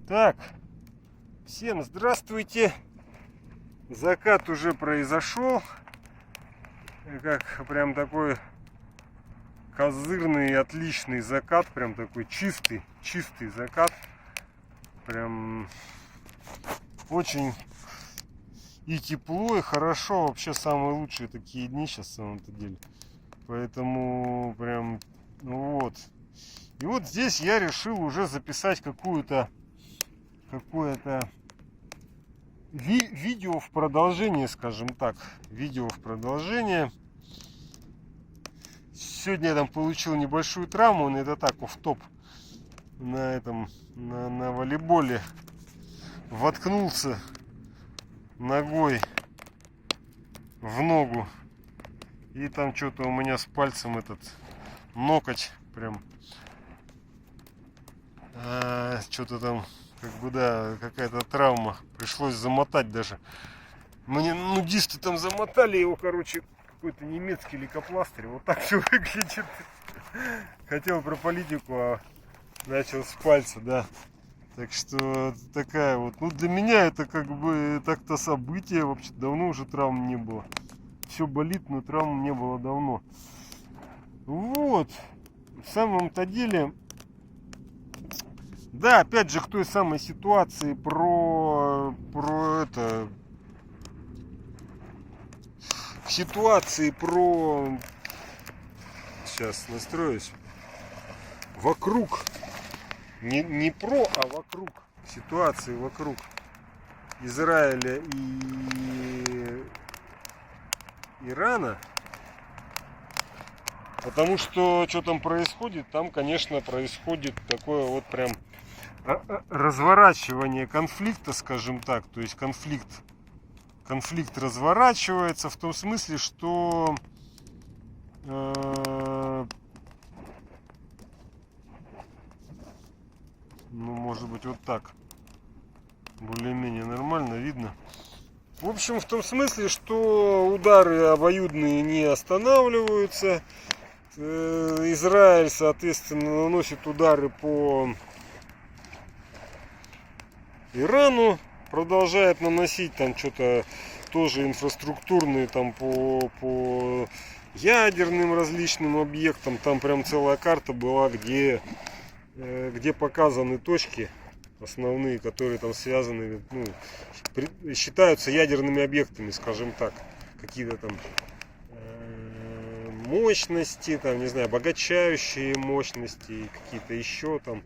Так, всем здравствуйте. Закат уже произошел. Как прям такой козырный, отличный закат. Прям такой чистый закат. Прям очень и тепло, и хорошо. Вообще самые лучшие такие дни сейчас, в самом-то деле. Поэтому прям, ну вот. И вот здесь я решил уже записать какое-то видео в продолжение, скажем так. Видео в продолжение. Сегодня я там получил небольшую травму, но это так, офф-топ. На волейболе воткнулся ногой в ногу. И там что-то у меня с пальцем этот ноготь прям. Что-то там, как бы, да, какая-то травма. Пришлось замотать даже. Мне нудисты там замотали его, короче, какой-то немецкий лейкопластырь. Вот так все выглядит. Хотел про политику, а начал с пальца, да. Так что такая вот. Ну, для меня это как бы так-то событие. Вообще давно уже травм не было. Все болит, но травм не было давно. Вот. В самом-то деле... Да, опять же, к той самой ситуации про это... К ситуации про... Сейчас настроюсь. Вокруг. Не про, а вокруг. Ситуации вокруг Израиля и Ирана. Потому что там происходит? Там, конечно, происходит такое вот прям разворачивание конфликта, скажем так. То есть конфликт разворачивается в том смысле, что ну, может быть, вот так более-менее нормально видно. В общем, в том смысле, что удары обоюдные не останавливаются. Израиль, соответственно, наносит удары по Ирану, продолжает наносить там что-то тоже инфраструктурные там по ядерным различным объектам. Там прям целая карта была, где показаны точки основные, которые там связаны, ну, считаются ядерными объектами, скажем так. Какие-то там мощности, там, не знаю, обогащающие мощности, какие-то еще там.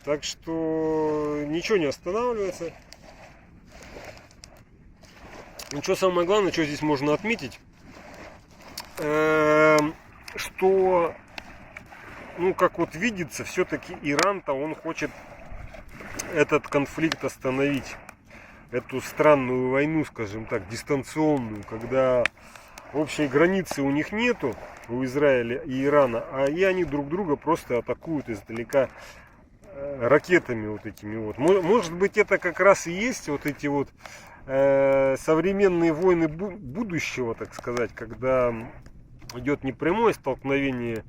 Так что ничего не останавливается. Ну, что самое главное, что здесь можно отметить, что, ну, как вот видится, все-таки Иран-то, он хочет этот конфликт остановить. Эту странную войну, скажем так, дистанционную, когда общей границы у них нету, у Израиля и Ирана, и они друг друга просто атакуют издалека ракетами вот этими вот. Может быть, это как раз и есть вот эти вот современные войны будущего, так сказать, когда идет не прямое столкновение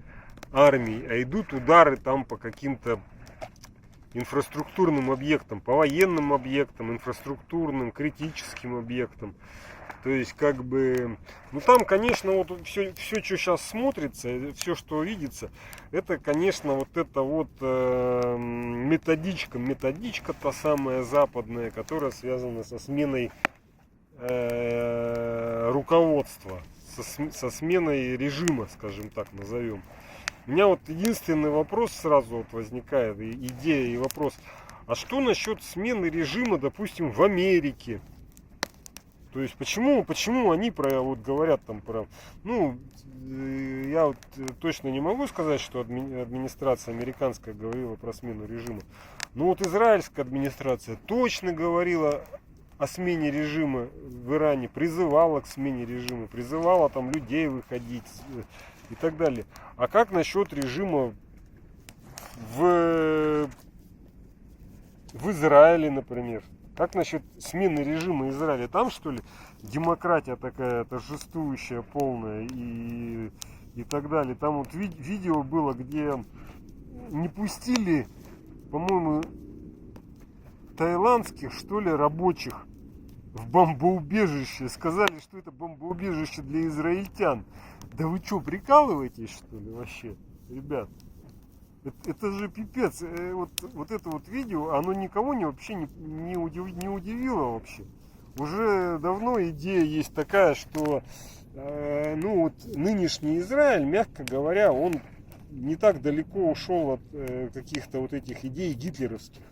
армий, а идут удары там по каким-то инфраструктурным объектам, по военным объектам, инфраструктурным, критическим объектам. То есть, как бы, ну там, конечно, вот все, что сейчас смотрится, все, что видится, это, конечно, вот эта вот методичка та самая западная, которая связана со сменой руководства, со сменой режима, скажем так, назовем. У меня вот единственный вопрос сразу вот возникает, идея и вопрос, а что насчет смены режима, допустим, в Америке? То есть почему они вот говорят там про, ну, я вот точно не могу сказать, что администрация американская говорила про смену режима. Но вот израильская администрация точно говорила о смене режима в Иране, призывала к смене режима, призывала там людей выходить и так далее. А как насчет режима в Израиле, например? Как насчет смены режима Израиля? Там, что ли, демократия такая торжествующая, полная и так далее. Там вот видео было, где не пустили, по-моему, таиландских, что ли, рабочих в бомбоубежище. Сказали, что это бомбоубежище для израильтян. Да вы что, прикалываетесь, что ли, вообще, ребят? Это же пипец. Вот это вот видео, оно никого вообще не удивило вообще. Уже давно идея есть такая, что ну вот нынешний Израиль, мягко говоря, он не так далеко ушел от каких-то вот этих идей гитлеровских,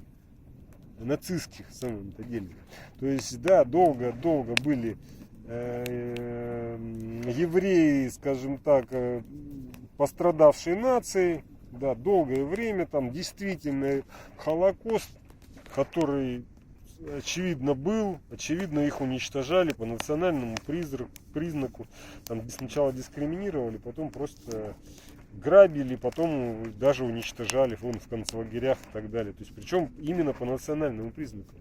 нацистских, в самом-то деле. То есть, да, долго были евреи, скажем так, пострадавшей нацией, да, долгое время там действительно Холокост, который очевидно был, очевидно их уничтожали по национальному признаку, там сначала дискриминировали, потом просто грабили, потом даже уничтожали вон в концлагерях и так далее. То есть причем именно по национальному признаку.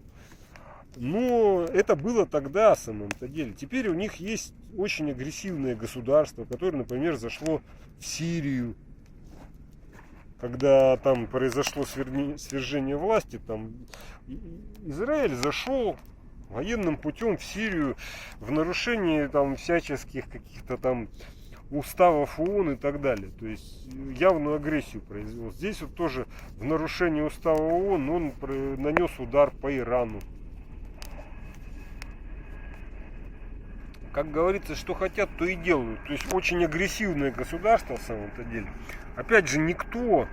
Но это было тогда, в самом-то деле. Теперь у них есть очень агрессивное государство, которое, например, зашло в Сирию, когда там произошло свержение власти, там Израиль зашел военным путем в Сирию в нарушении там всяческих каких-то там уставов ООН и так далее. То есть явную агрессию произвел. Здесь вот тоже в нарушении устава ООН он нанес удар по Ирану. Как говорится, что хотят, то и делают. То есть очень агрессивное государство в самом-то деле. Опять же, никто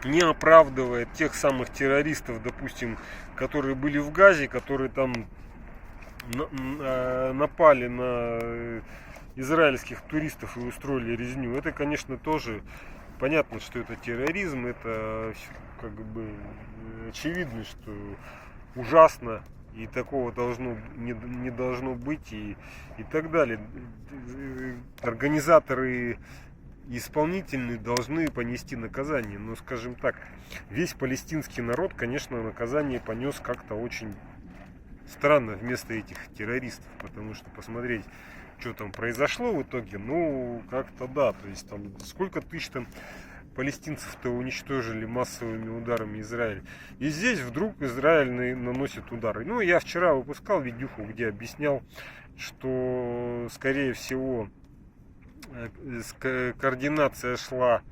не оправдывает тех самых террористов, допустим, которые были в Газе, которые там напали на израильских туристов и устроили резню. Это, конечно, тоже понятно, что это терроризм, это как бы очевидно, что ужасно. И такого не должно быть и так далее. Организаторы и исполнительные должны понести наказание. Но, скажем так, весь палестинский народ, конечно, наказание понес как-то очень странно вместо этих террористов. Потому что посмотреть, что там произошло в итоге, ну, как-то да. То есть там сколько тысяч там палестинцев-то уничтожили массовыми ударами Израиль. И здесь вдруг Израиль наносит удары. Ну, я вчера выпускал видюху, где объяснял, что, скорее всего, координация шла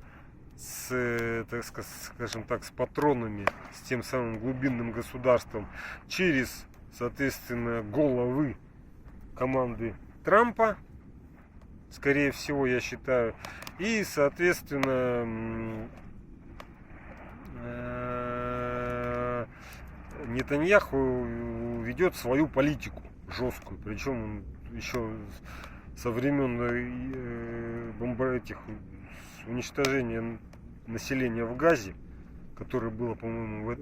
с, так скажем так, с патронами, с тем самым глубинным государством, через, соответственно, головы команды Трампа, скорее всего, я считаю. И, соответственно, Нетаньяху ведет свою политику жесткую. Причем он еще со времен этих уничтожения населения в Газе, которое было, по-моему,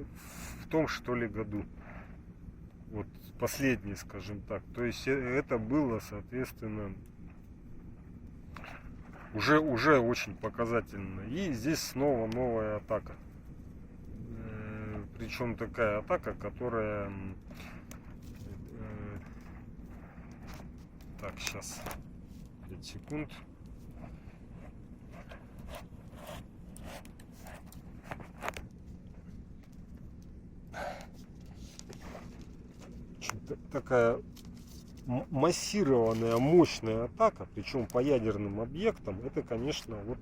в том, что ли, году. Вот последний, скажем так. То есть это было, соответственно, уже очень показательно. И здесь снова новая атака. Причем такая атака, которая... Так, сейчас. 5 секунд. Такая массированная, мощная атака, причем по ядерным объектам, это, конечно, вот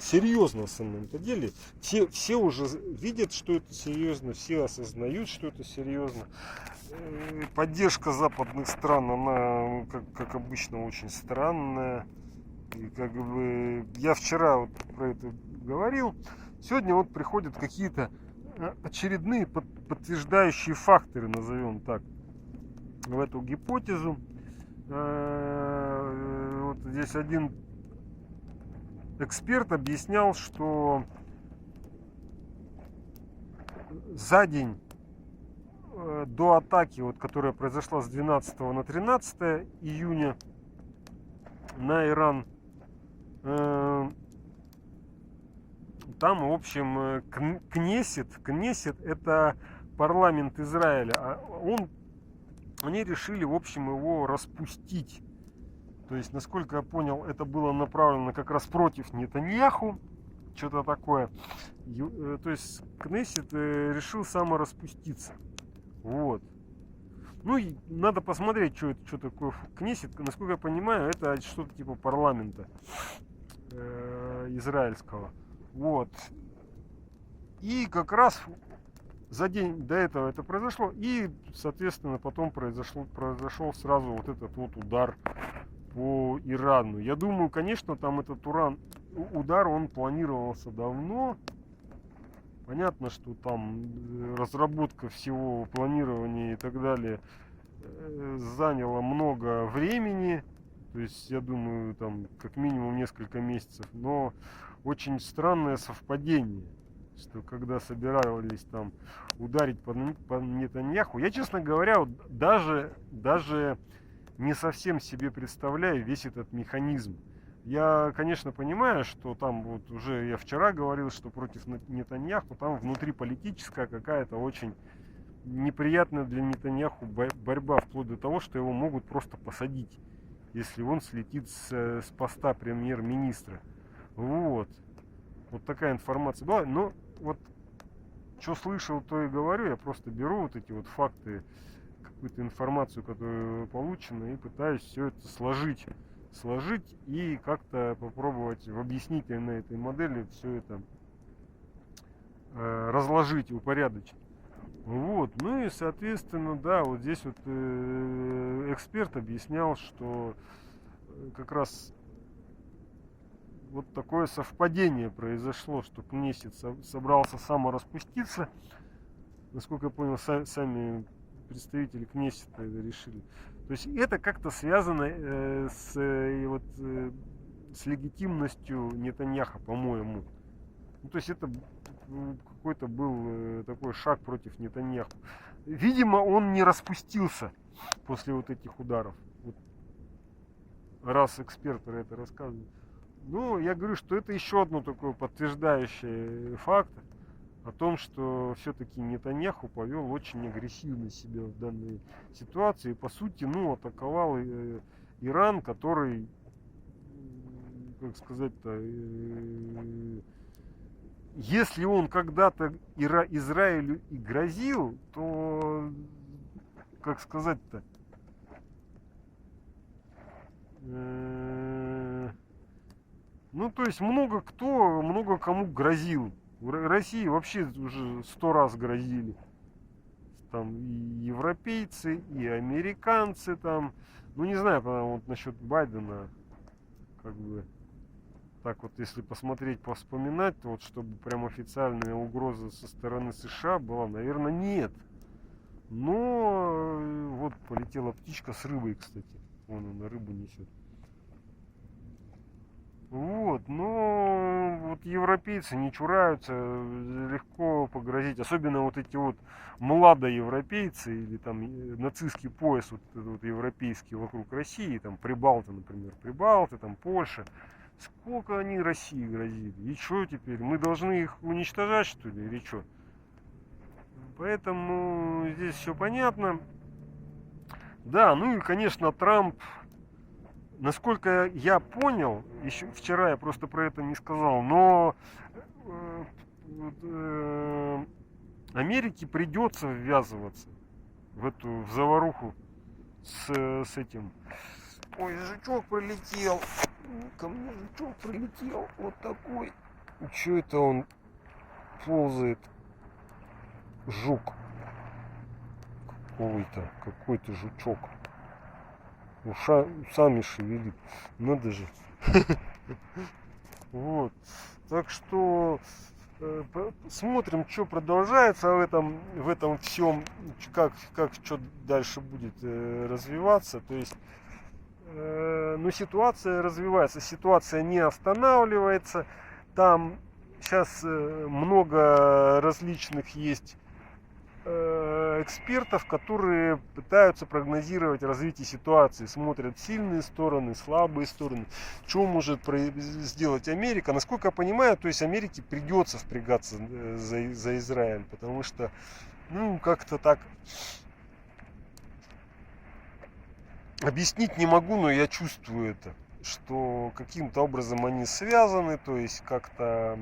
серьезно в самом-то деле. Все уже видят, что это серьезно, все осознают, что это серьезно. Поддержка западных стран, она, как обычно, очень странная. И как бы я вчера вот про это говорил. Сегодня вот приходят какие-то очередные подтверждающие факторы, назовем так, в эту гипотезу. Вот здесь один эксперт объяснял, что за день до атаки, вот, которая произошла с 12 на 13 июня на Иран, там, в общем, Кнессет это парламент Израиля, они решили, в общем, его распустить. То есть, насколько я понял, это было направлено как раз против Нетаньяху. что-то такое. То есть Кнессет решил самораспуститься. Вот. Ну, и надо посмотреть, что такое Кнессет. Насколько я понимаю, это что-то типа парламента израильского. Вот. И как раз за день до этого это произошло. И, соответственно, потом произошел сразу вот этот вот удар по Ирану. Я думаю, конечно, там этот удар, он планировался давно. Понятно, что там разработка всего, планирования и так далее заняло много времени. То есть, я думаю, там как минимум несколько месяцев. Но очень странное совпадение, что когда собирались там ударить по Нетаньяху, я, честно говоря, вот даже не совсем себе представляю весь этот механизм. Я, конечно, понимаю, что там вот уже я вчера говорил, что против Нетаньяху там внутриполитическая какая-то очень неприятная для Нетаньяху борьба, вплоть до того, что его могут просто посадить, если он слетит с поста премьер-министра. Вот такая информация была. Но вот что слышал, то и говорю. Я просто беру вот эти вот факты, какую-то информацию, которая получена, и пытаюсь все это сложить и как-то попробовать в объяснительной этой модели все это разложить, упорядочить. Вот. Ну и, соответственно, да, вот здесь вот эксперт объяснял, что как раз вот такое совпадение произошло, что Кнессет собрался самораспуститься. Насколько я понял, сами представители Кнессета это решили. То есть это как-то связано с легитимностью Нетаньяха, по-моему. Ну, то есть это какой-то был такой шаг против Нетаньяху. Видимо, он не распустился после вот этих ударов. Вот, раз эксперт про это рассказывает. Ну, я говорю, что это еще одно такое подтверждающий факт о том, что все-таки Нетаньяху повел очень агрессивно себя в данной ситуации. И, по сути, атаковал Иран, который, как сказать-то, если он когда-то Израилю и грозил, то, как сказать-то, то есть много кому грозил. В России вообще уже 100 раз грозили. Там и европейцы, и американцы там. Ну, не знаю, вот насчет Байдена, как бы, так вот, если посмотреть, повспоминать, то вот, чтобы прям официальная угроза со стороны США была, наверное, нет. Но вот полетела птичка с рыбой, кстати. Вон она рыбу несет. Вот, но вот европейцы не чураются, легко погрозить, особенно вот эти вот младоевропейцы или там нацистский пояс вот этот вот европейский вокруг России, там Прибалты, например, там Польша, сколько они России грозили, и что теперь, мы должны их уничтожать, что ли, или что? Поэтому здесь все понятно. Да, ну и, конечно, Трамп. Насколько я понял, еще вчера я просто про это не сказал, но Америке придется ввязываться в заваруху с этим. Ой, жучок прилетел. Ко мне жучок прилетел. Вот такой. Что это он ползает? Жук. Какой-то жучок. Ушами шевелит. Надо же. Вот. Так что смотрим, что продолжается в этом всем, как что дальше будет развиваться. То есть, ситуация развивается, ситуация не останавливается. Там сейчас много различных есть экспертов, которые пытаются прогнозировать развитие ситуации, смотрят сильные стороны, слабые стороны, что может сделать Америка. Насколько я понимаю, то есть Америке придется впрягаться за Израиль, потому что, как-то так объяснить не могу, но я чувствую это. что каким-то образом они связаны, то есть как-то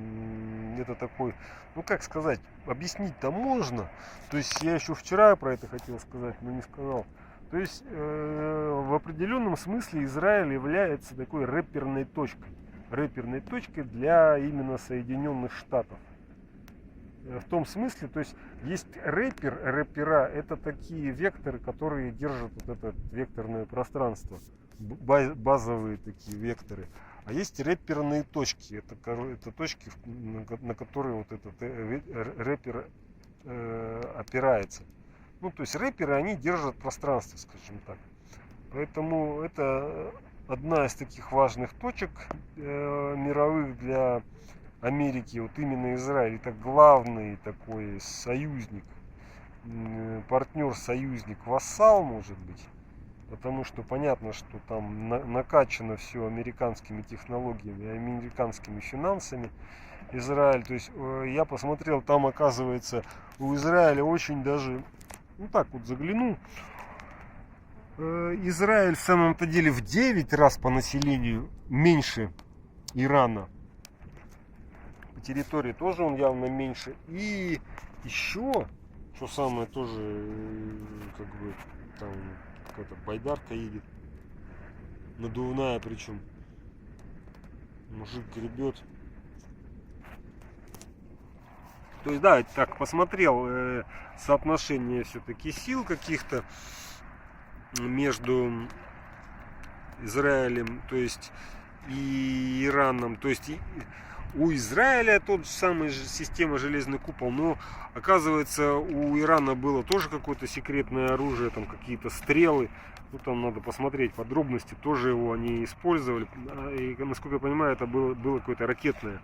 это такой, ну как сказать, объяснить-то можно. То есть я еще вчера про это хотел сказать, но не сказал. То есть в определенном смысле Израиль является такой рэперной точкой для именно Соединенных Штатов. В том смысле, то есть есть рэпера, это такие векторы, которые держат вот это векторное пространство, базовые такие векторы. А есть рэперные точки, это точки, на которые вот этот рэпер опирается. Ну, то есть рэперы, они держат пространство, скажем так. Поэтому это одна из таких важных точек мировых для Америки, вот именно Израиль. Это главный такой союзник, партнер, союзник, вассал, может быть. Потому что понятно, что там накачано все американскими технологиями, американскими финансами. Израиль, то есть я посмотрел, там оказывается у Израиля очень даже, ну так вот заглянул, Израиль в самом-то деле в 9 раз по населению меньше Ирана. По территории тоже он явно меньше. И еще, что самое тоже, как бы, там какая-то байдарка едет. Надувная причем. Мужик гребет. То есть, да, так посмотрел соотношение все-таки сил каких-то между Израилем, то есть и Ираном. То есть у Израиля тот же самый система железный купол, но оказывается у Ирана было тоже какое-то секретное оружие, там какие-то стрелы. Ну там надо посмотреть подробности, тоже его они использовали. И, насколько я понимаю, это было какое-то ракетное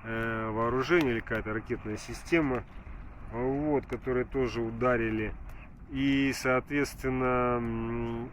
вооружение или какая-то ракетная система, вот, которые тоже ударили. И, соответственно,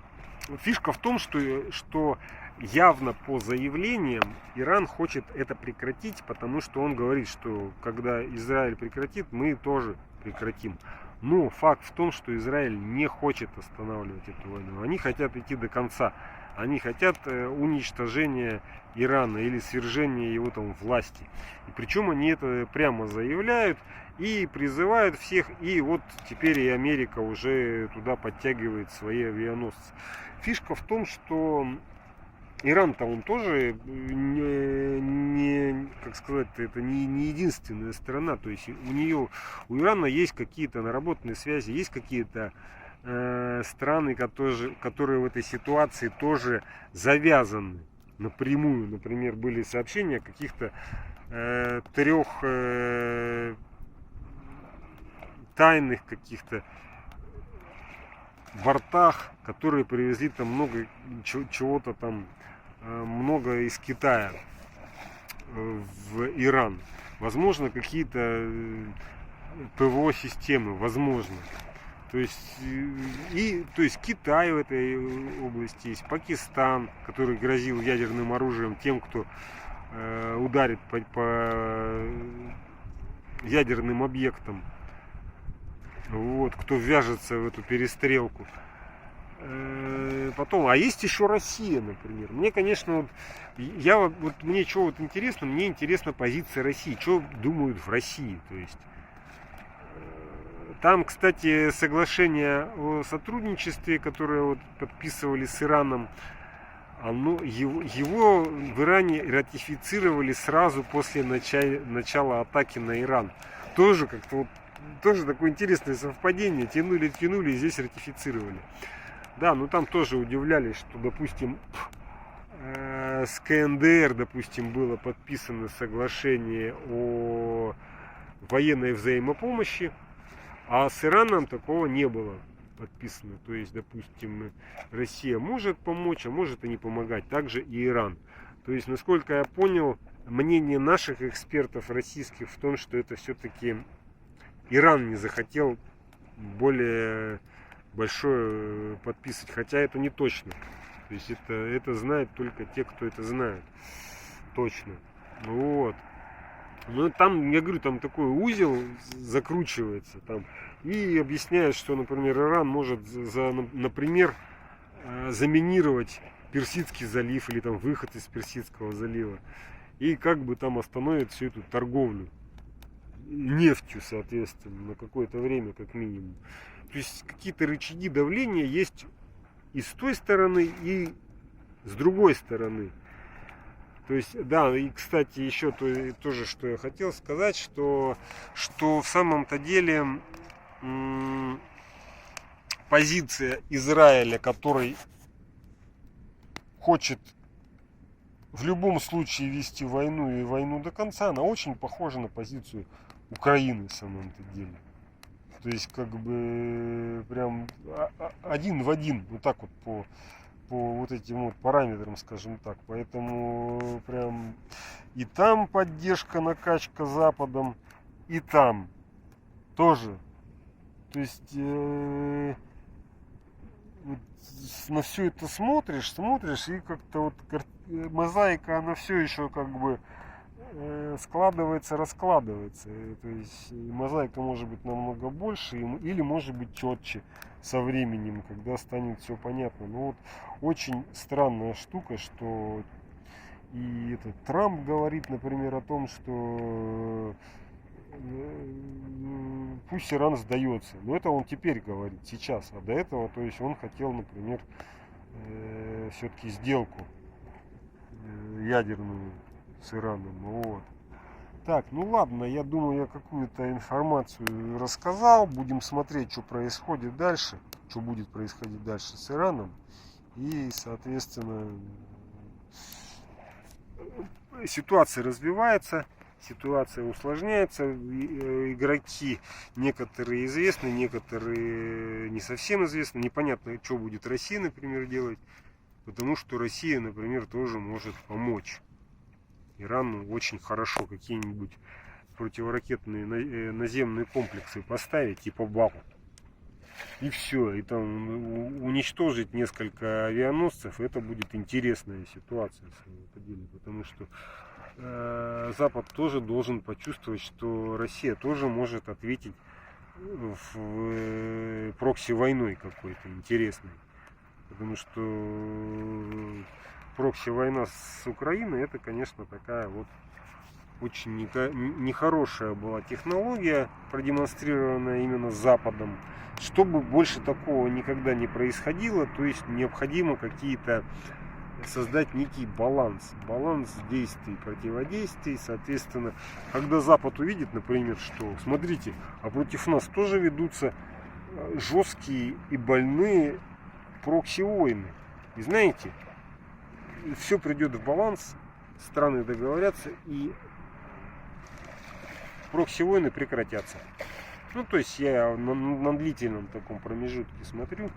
фишка в том, что явно по заявлениям Иран хочет это прекратить, потому что он говорит, что когда Израиль прекратит, мы тоже прекратим. Но факт в том, что Израиль не хочет останавливать эту войну. Они хотят идти до конца. Они хотят уничтожения Ирана или свержения его там власти. И причем они это прямо заявляют и призывают всех. И вот теперь и Америка уже туда подтягивает свои авианосцы. Фишка в том, что Иран-то он тоже не как сказать, это не единственная страна. То есть у Ирана есть какие-то наработанные связи, есть какие-то страны, которые в этой ситуации тоже завязаны напрямую. Например, были сообщения о каких-то 3 тайных каких-то бортах, которые привезли там много чего-то там, много из Китая в Иран. Возможно, какие-то ПВО-системы, возможно. То есть Китай в этой области есть, Пакистан, который грозил ядерным оружием тем, кто ударит по ядерным объектам, вот, кто ввяжется в эту перестрелку. Потом, а есть еще Россия, например. Мне, конечно, мне что вот интересно, мне интересна позиция России, что думают в России, то есть. Там, кстати, соглашение о сотрудничестве, которое вот подписывали с Ираном, его в Иране ратифицировали сразу после начала атаки на Иран. Тоже как-то вот, тоже такое интересное совпадение. Тянули и здесь ратифицировали. Да, но там тоже удивлялись, что, допустим, с КНДР, допустим, было подписано соглашение о военной взаимопомощи. А с Ираном такого не было подписано. То есть, допустим, Россия может помочь, а может и не помогать. Также и Иран. То есть, насколько я понял, мнение наших экспертов российских в том, что это все-таки Иран не захотел более большое подписывать. Хотя это не точно. То есть, это знают только те, кто это знает. Точно. Вот. Ну, там, я говорю, там такой узел закручивается там, и объясняет, что, например, Иран может, например, заминировать Персидский залив или там выход из Персидского залива. И как бы там остановит всю эту торговлю нефтью, соответственно, на какое-то время как минимум. То есть какие-то рычаги давления есть и с той стороны, и с другой стороны. То есть, да, и, кстати, еще тоже, что я хотел сказать, что в самом-то деле позиция Израиля, который хочет в любом случае вести войну и войну до конца, она очень похожа на позицию Украины в самом-то деле. То есть, как бы, прям один в один, вот так вот по вот этим вот параметрам, скажем так. Поэтому прям и там поддержка, накачка Западом, и там тоже. То есть вот на все это смотришь, и как-то вот мозаика, она все еще как бы складывается, раскладывается. То есть мозаика может быть намного больше или может быть четче со временем, когда станет все понятно. Но вот очень странная штука, что и этот Трамп говорит, например, о том, что пусть Иран сдается. Но это он теперь говорит, сейчас. А до этого, то есть он хотел, например, все-таки сделку ядерную с Ираном. Вот. Так, ну ладно, я думаю, я какую-то информацию рассказал. Будем смотреть, что происходит дальше, что будет происходить дальше с Ираном. И, соответственно, ситуация развивается, ситуация усложняется. Игроки некоторые известны, некоторые не совсем известны. Непонятно, что будет Россия, например, делать. Потому что Россия, например, тоже может помочь Ирану очень хорошо какие-нибудь противоракетные наземные комплексы поставить, типа БАП. И все. И там уничтожить несколько авианосцев. Это будет интересная ситуация на самом деле. Потому что Запад тоже должен почувствовать, что Россия тоже может ответить в прокси-войной какой-то интересной. Потому что прокси-война с Украиной, это, конечно, такая вот очень нехорошая была технология, продемонстрированная именно Западом. Чтобы больше такого никогда не происходило, то есть необходимо какие-то создать некий баланс действий, противодействий. Соответственно, когда Запад увидит, например, что, смотрите, а против нас тоже ведутся жесткие и больные прокси-войны. И знаете, все придет в баланс, страны договорятся, и прокси-войны прекратятся. Ну, то есть я на длительном таком промежутке смотрю.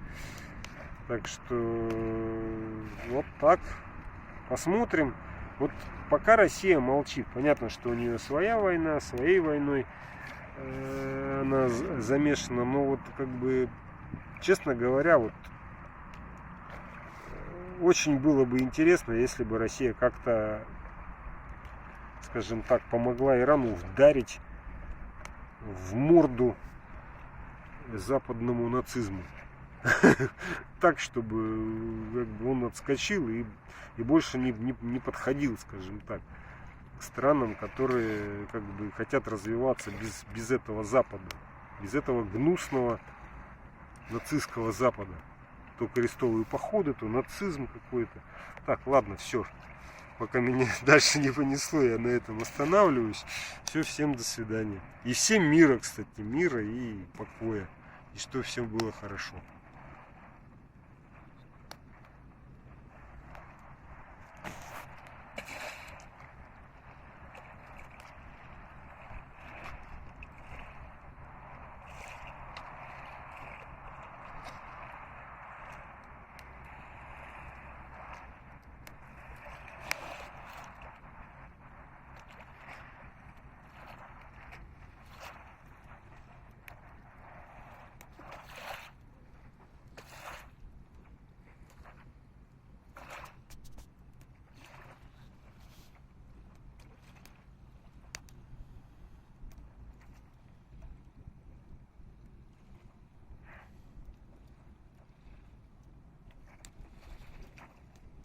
Так что вот так. Посмотрим. Вот пока Россия молчит. Понятно, что у нее своя война, своей войной она замешана. Но вот как бы, честно говоря, вот очень было бы интересно, если бы Россия как-то, скажем так, помогла Ирану вдарить в морду западному нацизму. Так, чтобы он отскочил и больше не подходил, скажем так, к странам, которые как бы хотят развиваться без этого Запада, без этого гнусного нацистского Запада. То крестовые походы, то нацизм какой-то. Так, ладно, все. Пока меня дальше не понесло, я на этом останавливаюсь. Все, всем до свидания. И всем мира, кстати, мира и покоя. И что всем было хорошо.